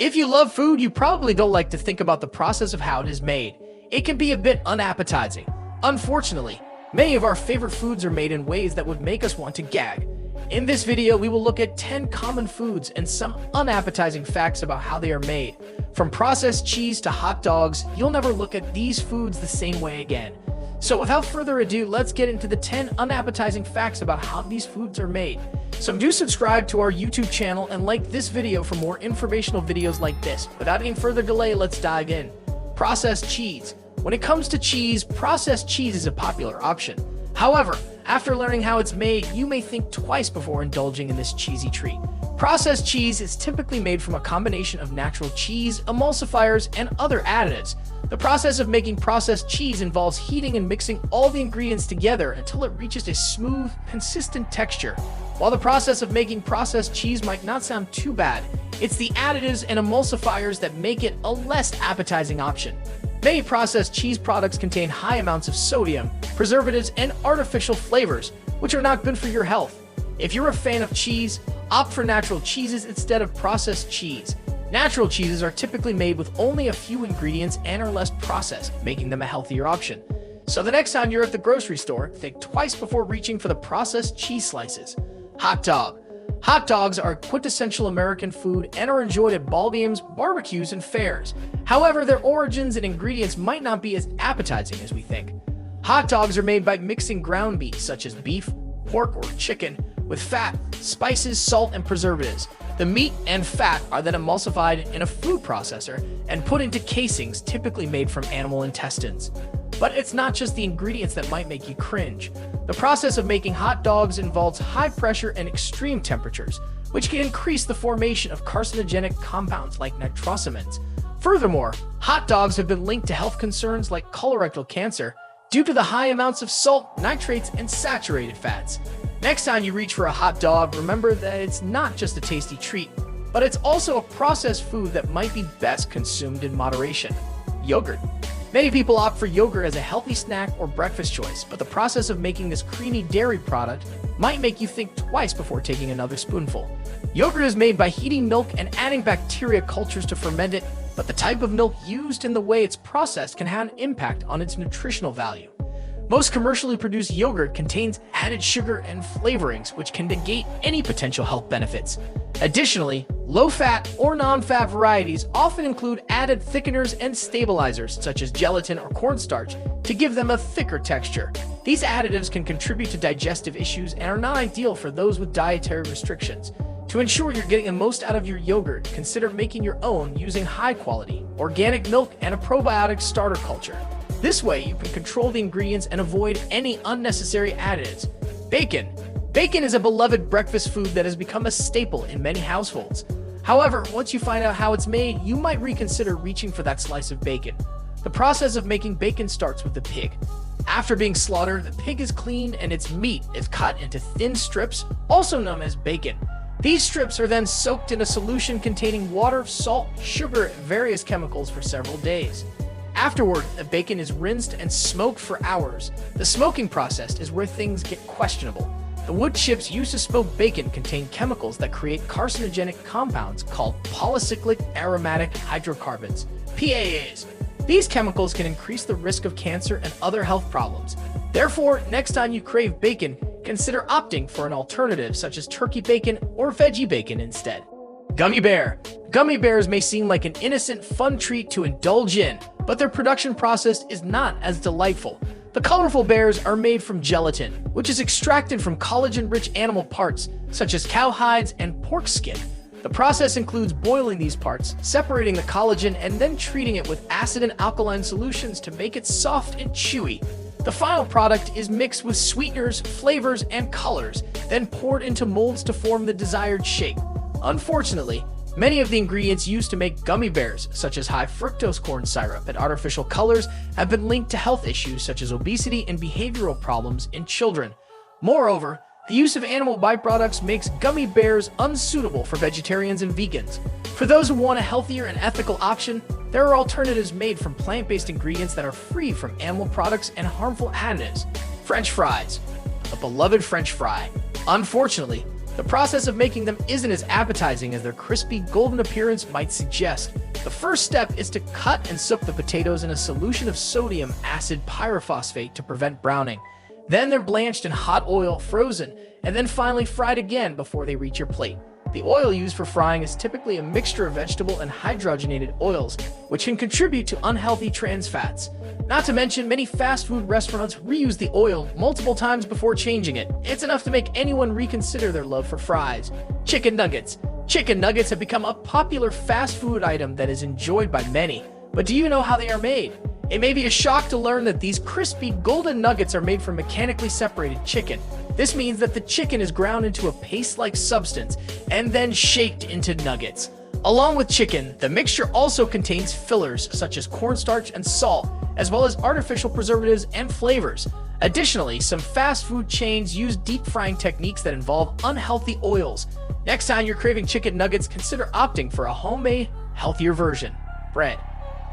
If you love food, you probably don't like to think about the process of how it is made. It can be a bit unappetizing. Unfortunately, many of our favorite foods are made in ways that would make us want to gag. In this video, we will look at 10 common foods and some unappetizing facts about how they are made. From processed cheese to hot dogs, you'll never look at these foods the same way again. So without further ado, let's get into the 10 unappetizing facts about how these foods are made. So do subscribe to our YouTube channel and like this video for more informational videos like this. Without any further delay, let's dive in. Processed cheese. When it comes to cheese, processed cheese is a popular option. However, after learning how it's made, you may think twice before indulging in this cheesy treat. Processed cheese is typically made from a combination of natural cheese, emulsifiers, and other additives. The process of making processed cheese involves heating and mixing all the ingredients together until it reaches a smooth, consistent texture. While the process of making processed cheese might not sound too bad, it's the additives and emulsifiers that make it a less appetizing option. Many processed cheese products contain high amounts of sodium, preservatives, and artificial flavors, which are not good for your health. If you're a fan of cheese, opt for natural cheeses instead of processed cheese. Natural cheeses are typically made with only a few ingredients and are less processed, making them a healthier option. So the next time you're at the grocery store, think twice before reaching for the processed cheese slices. Hot dog. Hot dogs are a quintessential American food and are enjoyed at ball games, barbecues, and fairs. However, their origins and ingredients might not be as appetizing as we think. Hot dogs are made by mixing ground meat such as beef, pork, or chicken with fat, spices, salt, and preservatives. The meat and fat are then emulsified in a food processor and put into casings typically made from animal intestines. But it's not just the ingredients that might make you cringe. The process of making hot dogs involves high pressure and extreme temperatures, which can increase the formation of carcinogenic compounds like nitrosamines. Furthermore, hot dogs have been linked to health concerns like colorectal cancer due to the high amounts of salt, nitrates, and saturated fats. Next time you reach for a hot dog, remember that it's not just a tasty treat, but it's also a processed food that might be best consumed in moderation. Yogurt. Many people opt for yogurt as a healthy snack or breakfast choice, but the process of making this creamy dairy product might make you think twice before taking another spoonful. Yogurt is made by heating milk and adding bacteria cultures to ferment it, but the type of milk used and the way it's processed can have an impact on its nutritional value. Most commercially produced yogurt contains added sugar and flavorings, which can negate any potential health benefits. Additionally, low-fat or non-fat varieties often include added thickeners and stabilizers, such as gelatin or cornstarch, to give them a thicker texture. These additives can contribute to digestive issues and are not ideal for those with dietary restrictions. To ensure you're getting the most out of your yogurt, consider making your own using high-quality, organic milk and a probiotic starter culture. This way, you can control the ingredients and avoid any unnecessary additives. Bacon. Bacon is a beloved breakfast food that has become a staple in many households. However, once you find out how it's made, you might reconsider reaching for that slice of bacon. The process of making bacon starts with the pig. After being slaughtered, the pig is cleaned and its meat is cut into thin strips, also known as bacon. These strips are then soaked in a solution containing water, salt, sugar, and various chemicals for several days. Afterward, the bacon is rinsed and smoked for hours. The smoking process is where things get questionable. The wood chips used to smoke bacon contain chemicals that create carcinogenic compounds called polycyclic aromatic hydrocarbons, PAHs. These chemicals can increase the risk of cancer and other health problems. Therefore, next time you crave bacon, consider opting for an alternative such as turkey bacon or veggie bacon instead. Gummy bear. Gummy bears may seem like an innocent, fun treat to indulge in, but their production process is not as delightful. The colorful bears are made from gelatin, which is extracted from collagen-rich animal parts, such as cow hides and pork skin. The process includes boiling these parts, separating the collagen, and then treating it with acid and alkaline solutions to make it soft and chewy. The final product is mixed with sweeteners, flavors, and colors, then poured into molds to form the desired shape. Unfortunately, many of the ingredients used to make gummy bears, such as high fructose corn syrup and artificial colors, have been linked to health issues such as obesity and behavioral problems in children. Moreover, the use of animal byproducts makes gummy bears unsuitable for vegetarians and vegans. For those who want a healthier and ethical option, there are alternatives made from plant-based ingredients that are free from animal products and harmful additives. French fries. A beloved French fry. Unfortunately, The process of making them isn't as appetizing as their crispy, golden appearance might suggest. The first step is to cut and soak the potatoes in a solution of sodium acid pyrophosphate to prevent browning. Then they're blanched in hot oil, frozen, and then finally fried again before they reach your plate. The oil used for frying is typically a mixture of vegetable and hydrogenated oils, which can contribute to unhealthy trans fats. Not to mention, many fast food restaurants reuse the oil multiple times before changing it. It's enough to make anyone reconsider their love for fries. Chicken nuggets. Chicken nuggets have become a popular fast food item that is enjoyed by many. But do you know how they are made? It may be a shock to learn that these crispy golden nuggets are made from mechanically separated chicken. This means that the chicken is ground into a paste-like substance and then shaped into nuggets. Along with chicken, the mixture also contains fillers such as cornstarch and salt, as well as artificial preservatives and flavors. Additionally, some fast food chains use deep frying techniques that involve unhealthy oils. Next time you're craving chicken nuggets, consider opting for a homemade, healthier version. Bread.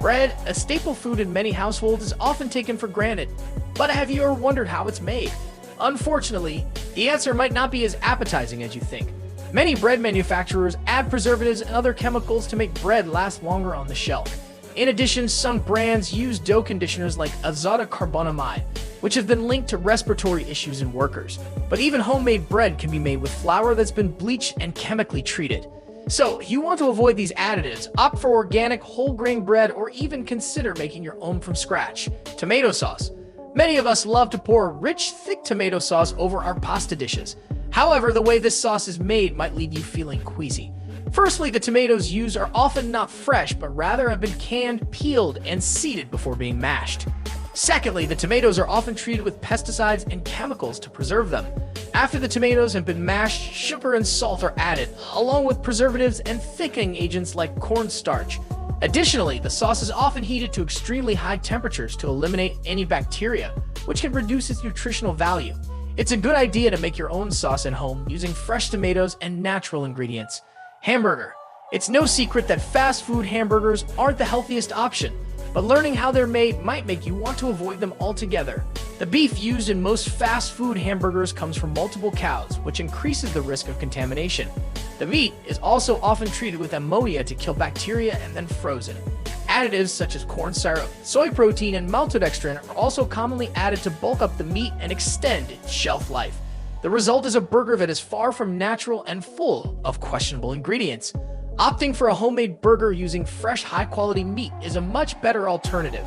Bread, a staple food in many households, is often taken for granted. But have you ever wondered how it's made? Unfortunately, the answer might not be as appetizing as you think. Many bread manufacturers add preservatives and other chemicals to make bread last longer on the shelf. In addition, some brands use dough conditioners like azotocarbonamide, which have been linked to respiratory issues in workers. But even homemade bread can be made with flour that's been bleached and chemically treated. So, if you want to avoid these additives, opt for organic whole grain bread or even consider making your own from scratch. Tomato sauce. Many of us love to pour rich, thick tomato sauce over our pasta dishes. However, the way this sauce is made might leave you feeling queasy. Firstly, the tomatoes used are often not fresh, but rather have been canned, peeled, and seeded before being mashed. Secondly, the tomatoes are often treated with pesticides and chemicals to preserve them. After the tomatoes have been mashed, sugar and salt are added, along with preservatives and thickening agents like cornstarch. Additionally, the sauce is often heated to extremely high temperatures to eliminate any bacteria, which can reduce its nutritional value. It's a good idea to make your own sauce at home using fresh tomatoes and natural ingredients. Hamburger. It's no secret that fast food hamburgers aren't the healthiest option, but learning how they're made might make you want to avoid them altogether. The beef used in most fast food hamburgers comes from multiple cows, which increases the risk of contamination. The meat is also often treated with ammonia to kill bacteria and then frozen. Additives such as corn syrup, soy protein, and maltodextrin are also commonly added to bulk up the meat and extend its shelf life. The result is a burger that is far from natural and full of questionable ingredients. Opting for a homemade burger using fresh, high-quality meat is a much better alternative.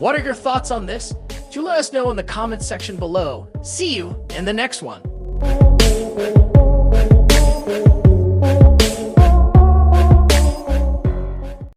What are your thoughts on this? Do let us know in the comments section below. See you in the next one.